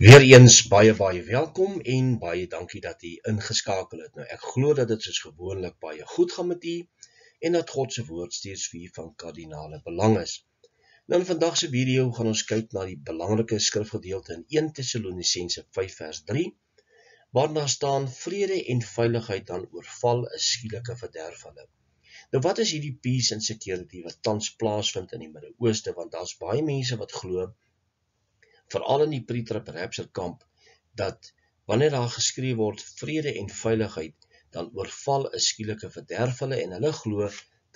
Weereens baie welkom en baie dankie dat u ingeskakel het. Nou ek glo dat dit soos gewoonlik baie goed gaan met u en dat God se woord steeds vir u van kardinale belang is. Nou in vandag se video gaan ons kyk na die belangrike skrifgedeelte in 1 Tessalonisense 5 vers 3 waar daar staan vrede en veiligheid dan oorval 'n skielike verderf hulle. Nou wat is hierdie peace and security wat tans plaasvind in die Midde-Ooste, want daar's baie mense wat glo veral in die pre-trib rapture kamp, dat wanneer daar geskree word vrede en veiligheid, dan oorval 'n skielike verderf hulle en hulle glo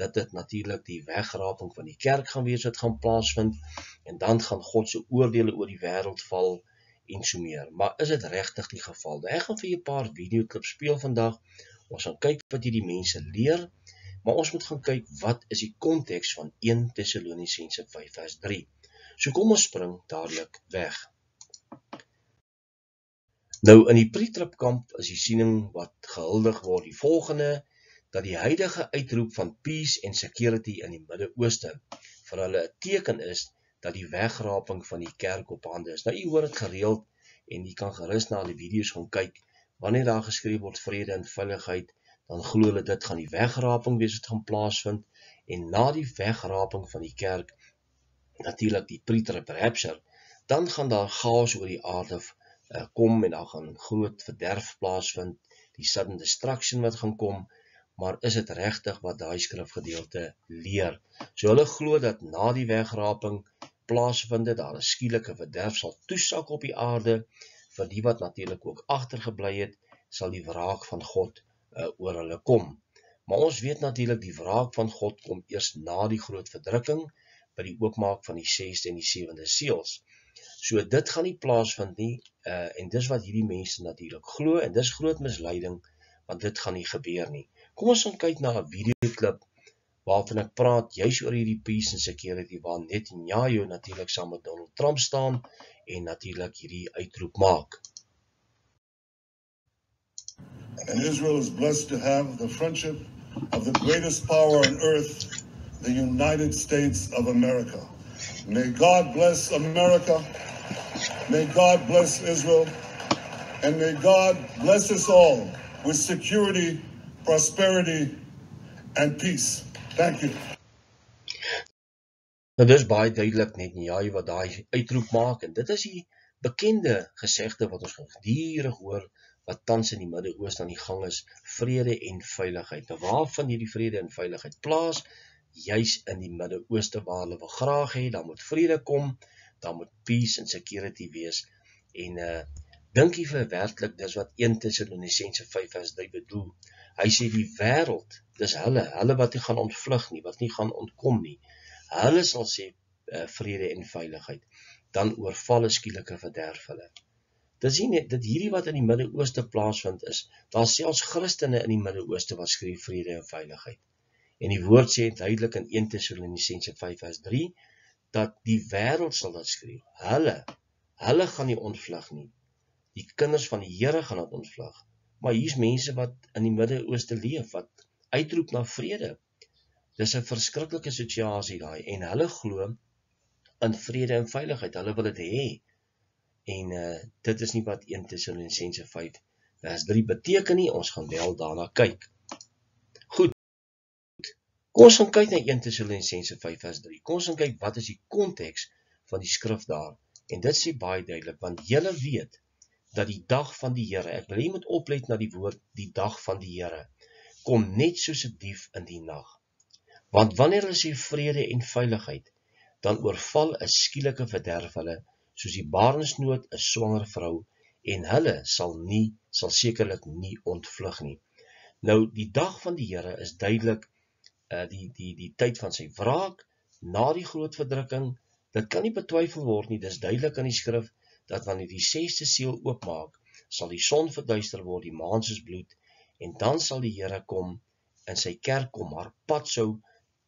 dat dit natuurlik die wegraping van die kerk gaan wees wat gaan plaasvind en dan gaan God se oordeele oor die wêreld val en so meer. Maar is dit regtig die geval? Nou, ek gaan vir julle 'n paar videoklips speel vandag. Ons gaan kyk wat hierdie mense leer, maar ons moet gaan kyk wat is die konteks van 1 Tessalonisense 5 vers 3. So kom ons spring dadelik weg. Nou in die pre-trib kamp is die siening wat gehuldig word die volgende, dat die huidige uitroep van peace en security in die Midde-Ooste vir hulle 'n teken is dat die wegraping van die kerk op hande is. Nou u hoor dit gereeld en u kan gerus na die video's gaan kyk. Wanneer daar geskryf word vrede en veiligheid, dan glo hulle dit gaan die wegraping wees wat gaan plaasvind en na die wegraping van die kerk natuurlik die pre-trib rapture, dan gaan daar chaos oor die aarde kom en daar gaan groot verderf plaasvind, die sudden destruction wat gaan kom, maar is dit regtig wat daai skrifgedeelte leer? So hulle glo dat na die wegraping plaasvind daar 'n skielike verderf sal toesak op die aarde, vir die wat natuurlik ook agtergebly het, sal die wraak van God oor hulle kom. Maar ons weet natuurlik die wraak van God kom eers na die groot verdrukking, by die oopmaak van die 6de en die 7de seels. So dit gaan nie plaasvind nie, en dis wat hierdie mense natuurlik glo, en dis groot misleiding, want dit gaan nie gebeur nie. Kom ons gaan kyk na 'n videoklip, waarvan ek praat juis oor hierdie peace and security, waar Netanyahu natuurlik saam met Donald Trump staan, en natuurlik hierdie uitroep maak. And Israel is blessed to have the friendship of the greatest power on earth, the United States of America. May God bless America, may God bless Israel, and may God bless us all with security, prosperity, and peace. Thank you. Nou dis baie duidelik Netanyahu wat daai uitroep maak, en dit is die bekende gesegde wat ons gedurig hoor, wat tans in die Midde-Ooste aan die gang is, vrede en veiligheid. Nou waar vind hierdie vrede en veiligheid plaas? Juis in die Midde-Ooste waar hulle wil graag hê, daar moet vrede kom, daar moet peace and security wees, en dink jy vir werklik dis wat 1 Tessalonisense 5 vers 3 bedoel. Hy sê die wêreld, dis hulle wat nie gaan ontvlug nie, wat nie gaan ontkom nie. Hulle sal sê vrede en veiligheid, dan oorval 'n skielike verderf hulle. Dis nie net dit hierdie wat in die Midde-Ooste plaasvind is, daar selfs Christene in die Midde-Ooste wat skryf vrede en veiligheid. En die woord sê duidelik in 1 Tessalonisense 5 vers 3, dat die wêreld sal dit skryf. Hulle gaan nie ontvlug nie. Die kinders van die Here gaan dit ontvlug. Maar hier's mense wat in die Midde-Ooste leef, wat uitroep na vrede. Dis 'n verskriklike situasie daai, en hulle glo in vrede en veiligheid, hulle wil dit hê. En dit is nie wat 1 Tessalonisense 5 vers 3 beteken nie, ons gaan wel daarna kyk. Goed, kom ons gaan kyk na 1 Tessalonisense 5 vers 3, kom ons gaan kyk wat is die konteks van die skrif daar, en dit sê baie duidelik, want julle weet, dat die dag van die Here, ek wil jy moet oplet na die woord, die dag van die Here, kom net soos 'n dief in die nag. Want wanneer hulle sê vrede en veiligheid, dan oorval 'n skielike verderf hulle, soos die barensnood 'n swanger vrou, en hulle sal sekerlik nie ontvlug nie. Nou, die dag van die Here is duidelik die tyd van sy wraak, na die groot verdrukking. Dit kan nie betwyfel word nie, dis duidelik in die skrif, dat wanneer die 6de seël oopmaak, sal die son verduister word, die maan soos bloed, en dan sal die Here kom, in sy kerk kom, haar pad sou,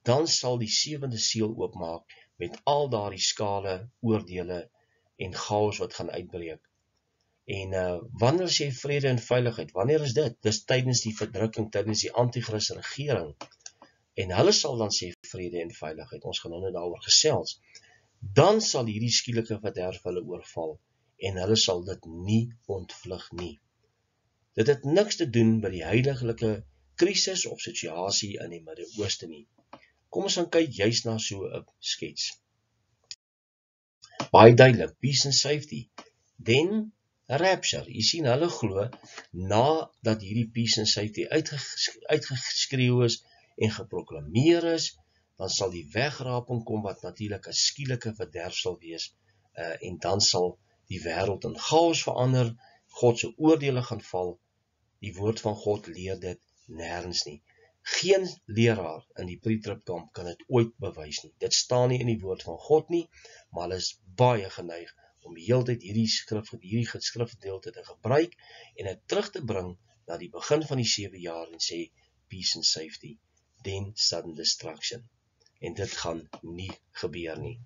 dan sal die 7de seël oopmaak, met al daardie skale, oordeele, en chaos wat gaan uitbreek. En wanneer sê vrede en veiligheid, wanneer is dit? Dis tydens die verdrukking, tydens die anti-kris regering, en hulle sal dan sê vrede en veiligheid, ons gaan nou daaroor gesels, dan sal hierdie skielike verderf hulle oorval, en hulle sal dit nie ontvlug nie. Dit het niks te doen met die huidige krisis of situasie in die Midde-Ooste nie. Kom ons gaan kyk juist na so 'n skets. Baie duidelik, peace and safety. Then rapture. Jy sien, hulle glo, nadat hierdie peace and safety uitgeskreeu is en geproklameer is, dan sal die wegraping kom wat natuurlik 'n skielike verderf sal wees, en dan sal die wêreld in chaos verander, God se oordeele gaan val. Die woord van God leer dit nêrens nie. Geen leraar in die pre-trib-kamp kan dit ooit bewys nie. Dit staan nie in die woord van God nie, maar hulle is baie geneig om die hele tyd hierdie skrifgedeelte te gebruik en dit terug te bring na die begin van die 7 jaar en sê peace and safety, then sudden destruction. En dit gaan nie gebeur nie.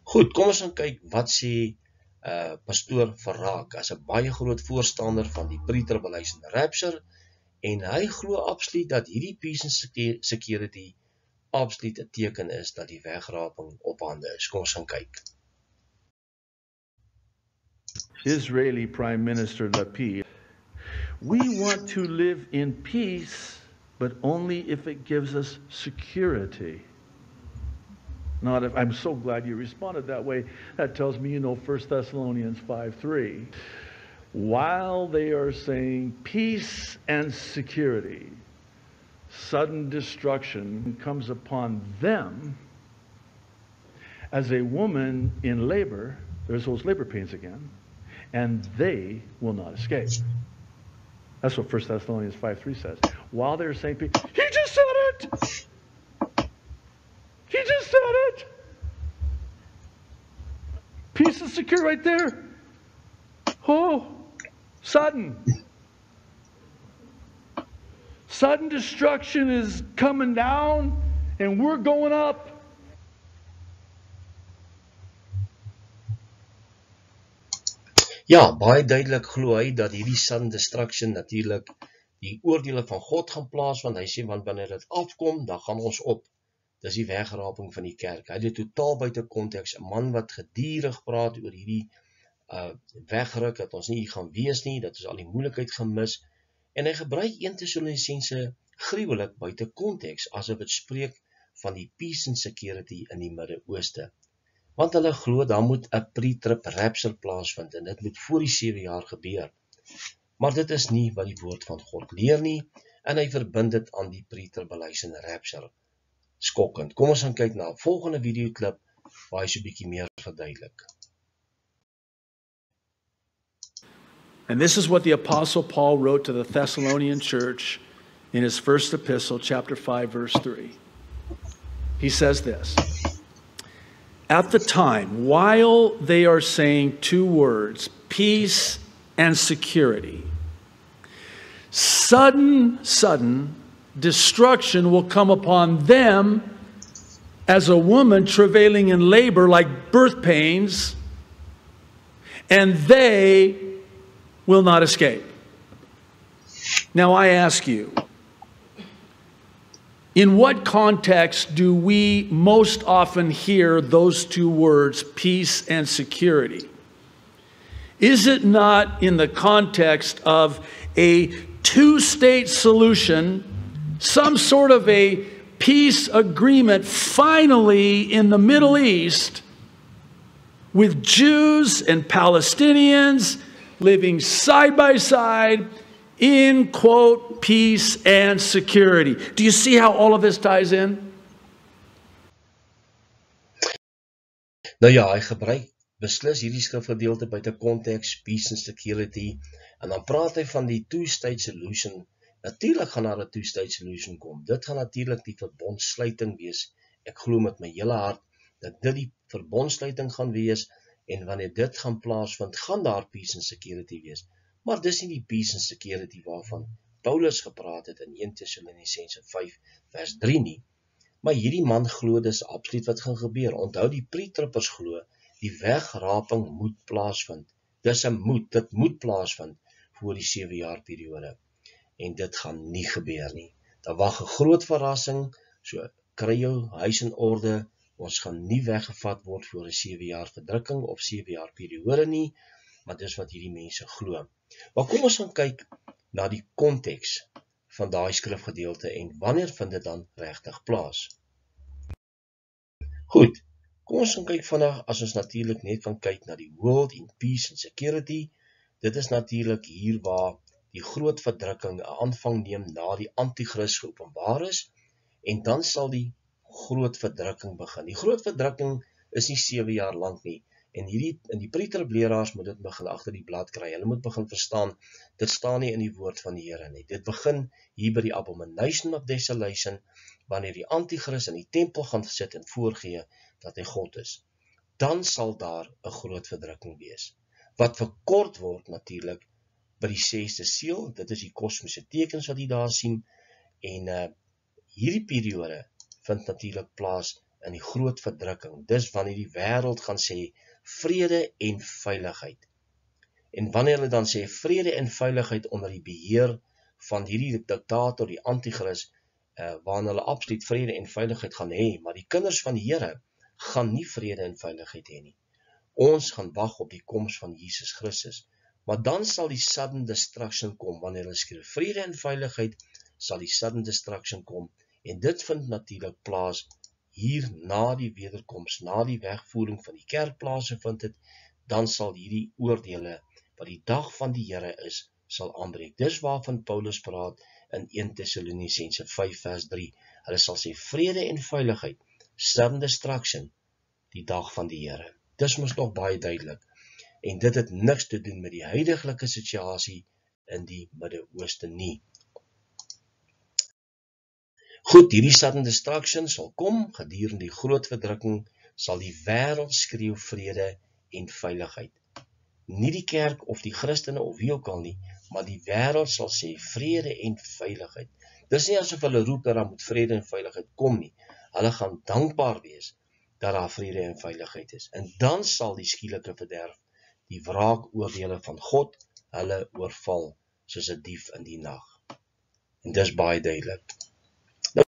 Goed, kom ons gaan kyk wat sê pastoor Verraak, as 'n baie groot voorstander van die pre-tribulation rapture, en hy glo absoluut dat hierdie peace and security absoluut 'n teken is dat die wegraping op hande is. Kom ons gaan kyk. Israeli Prime Minister Lapid, we want to live in peace, but only if it gives us security. Not if. I'm so glad you responded that way. That tells me you know 1 Thessalonians 5:3. While they are saying peace and security, sudden destruction comes upon them as a woman in labor. There's those labor pains again, and they will not escape. That's what 1 Thessalonians 5:3 says. While they're saying peace, he just said it! He just said it! Peace and security right there. Oh, sudden. Sudden destruction is coming down and we're going up. Ja, baie duidelik glo hy dat hierdie sudden destruction natuurlik die oordeele van God gaan plaas, want hy sê, want wanneer dit afkom, dan gaan ons op. Dis die wegraping van die kerk. Hy het dit totaal buite konteks, 'n man wat gedurig praat oor hierdie wegruk, dat ons nie hier gaan wees nie, dat ons al die moeilikheid gemis, en hy gebruik 1 Tessalonisense gruwelik buite konteks, asof dit spreek van die peace and security in die Midde-Ooste. Want hulle glo, daar moet 'n pre-trib rapture plaasvind, en dit moet voor die 7 jaar gebeur. Maar dit is nie wat die woord van God leer nie, en hy verbind dit aan die pre-tribulation rapture. Skokkend. Kom ons gaan kyk na 'n volgende videoklip, waar hy so 'n bietjie meer verduidelik. And this is what the Apostle Paul wrote to the Thessalonian church in his first epistle, chapter 5, verse 3. He says this: at the time, while they are saying 2 words, peace and security, sudden destruction will come upon them as a woman travailing in labor like birth pains, and they will not escape. Now I ask you, in what context do we most often hear those 2 words, peace and security? Is it not in the context of a 2-state solution, some sort of a peace agreement finally in the Middle East with Jews and Palestinians living side by side in, quote, peace and security? Do you see how all of this ties in? Nou ja, hy gebruik beslis hierdie skrifgedeelte buite konteks, peace and security, en dan praat hy van die 2-state solution. Natuurlik gaan daar 'n 2-state solution kom. Dit gaan natuurlik die verbondsluiting wees. Ek glo met my hele hart dat dit die verbondsluiting gaan wees, en wanneer dit gaan plaasvind, gaan daar peace and security wees. Maar dis nie die peace and security waarvan Paulus gepraat het in 1 Tessalonisense 5 vers 3 nie. Maar hierdie man glo dis absoluut wat gaan gebeur. Onthou, die pre-trippers glo, die wegraping moet plaasvind. Dis 'n moet, dit moet plaasvind voor die 7 jaar periode. En dit gaan nie gebeur nie. Daar wag 'n groot verrassing, so kry jou huis in orde, Ons gaan nie weggevat word vir 'n 7 jaar verdrukking of 7 jaar periode nie, maar dis wat hierdie mense glo. Maar kom ons gaan kyk na die konteks van daai skrifgedeelte en wanneer vind dit dan regtig plaas. Goed, kom ons gaan kyk vandag, as ons natuurlik net kan kyk na die World in Peace and Security. Dit is natuurlik hier waar die groot verdrukking 'n aanvang neem na die anti-kris geopenbaar is, en dan sal die groot verdrukking begin. Die groot verdrukking is nie 7 jaar lank nie, en die preterbleeraars moet dit begin agter die blad kry. Hulle moet begin verstaan, dit staan nie in die woord van die Here nie. Dit begin hier by die abomination of desolation, wanneer die anti-kris in die tempel gaan sit en voorgee dat hy God is. Dan sal daar 'n groot verdrukking wees, wat verkort word natuurlik by die 6de seël. Dit is die kosmiese tekens wat jy daar sien, en hierdie periode vind natuurlik plaas in die groot verdrukking. Dis wanneer die wêreld gaan sê vrede en veiligheid. En wanneer hulle dan sê vrede en veiligheid onder die beheer van hierdie diktator, die anti-kris, waarin hulle absoluut vrede en veiligheid gaan hê, maar die kinders van die Here gaan nie vrede en veiligheid hê nie. Ons gaan wag op die koms van Jesus Christus, maar dan sal die sudden destruction kom. Wanneer hulle skryf vrede en veiligheid, sal die sudden destruction kom, en dit vind natuurlik plaas hier na die wederkoms, na die wegvoering van die kerkplase vind dit, dan sal hierdie oordeele, wat die dag van die Here is, sal aanbreek. Dis waarvan Paulus praat in 1 Tessalonisense 5 vers 3. Hulle sal sê vrede en veiligheid, sudden destruction, die dag van die Here. Dis mos nog baie duidelik. En dit het niks te doen met die huidige situasie in die Midde-Ooste nie. Goed, hierdie sudden destruction sal kom, gedurende die groot verdrukking sal die wêreld skreeu vrede en veiligheid. Nie die kerk of die Christene of wie ook al nie, maar die wêreld sal sê vrede en veiligheid. Dis nie asof hulle roep dat daar moet vrede en veiligheid kom nie. Hulle gaan dankbaar wees dat daar vrede en veiligheid is. En dan sal die skielike verderf, die wraakoordeele van God, hulle oorval soos 'n dief in die nag. En dis baie duidelik. Nou,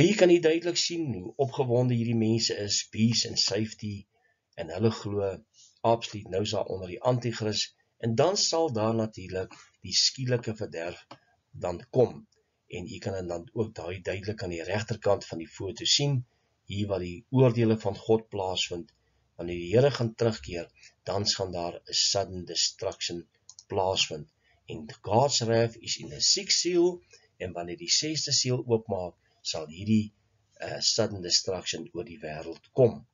hier kan jy duidelik sien hoe opgewonde hierdie mense is, peace and safety, en hulle glo absoluut nou is daar onder die anti-kris, en dan sal daar natuurlik die skielike verderf dan kom. En jy kan dan ook daai duidelik aan die regterkant van die foto sien, hier waar die oordeele van God plaasvind. Wanneer die Here gaan terugkeer, dan gaan daar 'n sudden destruction plaasvind. En God's wrath is in the 6th seal, en wanneer die 6de seël oopmaak, sal hierdie sudden destruction oor die wêreld kom.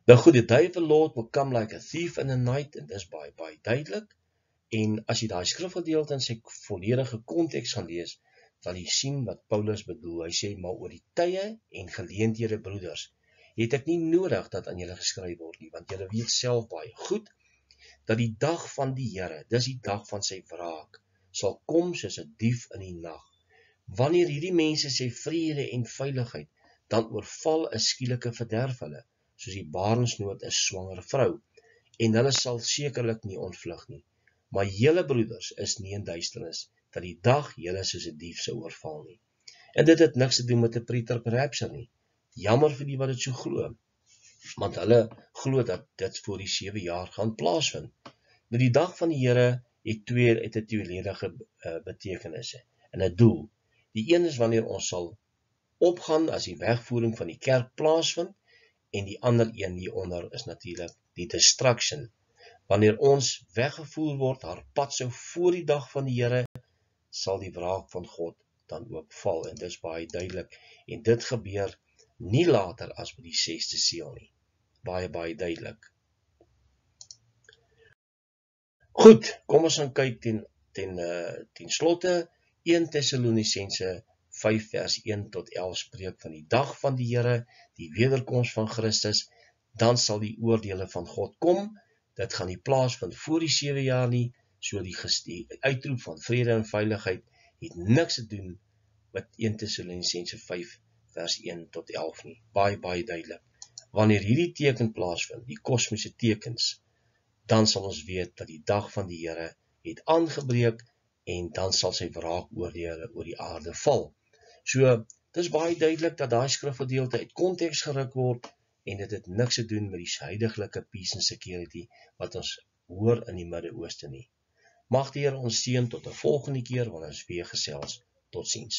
Nou goed, the day of the Lord will come like a thief in the night, en dis baie duidelik. En as jy daai skrifgedeelte in sy volledige konteks gaan lees, sal jy sien wat Paulus bedoel. Hy sê, maar oor die tye en geleenthede, broeders, het ek nie nodig dat aan julle geskryf word nie, want julle weet self baie goed, dat die dag van die Here, dis die dag van sy wraak, sal kom soos 'n dief in die nag. Wanneer hierdie mense sê vrede en veiligheid, dan oorval 'n skielike verderf hulle, soos die barensnood 'n swanger vrou, en hulle sal sekerlik nie ontvlug nie. Maar julle broeders is nie in duisternis, dat die dag julle soos 'n dief sou oorval nie. En dit het niks te doen met 'n preterrapture nie. Jammer vir die wat dit so glo, want hulle glo dat dit voor die 7 jaar gaan plaasvind. Nou die dag van die Here het 'n tweeledige betekenisse en 'n doel. Die een is wanneer ons sal opgaan as die wegvoering van die kerk plaasvind, en die ander een hieronder is natuurlik die destruction. Wanneer ons weggevoer word, haar pad sou voor die dag van die Here, sal die wraak van God dan ook val, en dit is baie duidelik, en dit gebeur nie later as by die 6de seël nie. Baie duidelik. Goed, kom ons gaan kyk ten slotte 1 Tessalonisense 5 vers 1 tot 11 spreek van die dag van die Here, die wederkoms van Christus, dan sal die oordeele van God kom. Dit gaan nie plaasvind voor die 7 jaar nie, so die uitroep van vrede en veiligheid het niks te doen met 1 Tessalonisense 5 vers 1 tot 11 nie. Baie duidelik. Wanneer hierdie teken plaasvind, die kosmiese tekens, dan sal ons weet dat die dag van die Here het aangebreek, en dan sal sy wraakoordeele oor die aarde val. So, Dit is baie duidelik dat daai skrifgedeelte uit konteks geruk word en dit het niks te doen met die huidige peace and security wat ons hoor in die Midde-Ooste nie. Mag die Here ons seën tot 'n volgende keer wanneer ons weer gesels. Totsiens.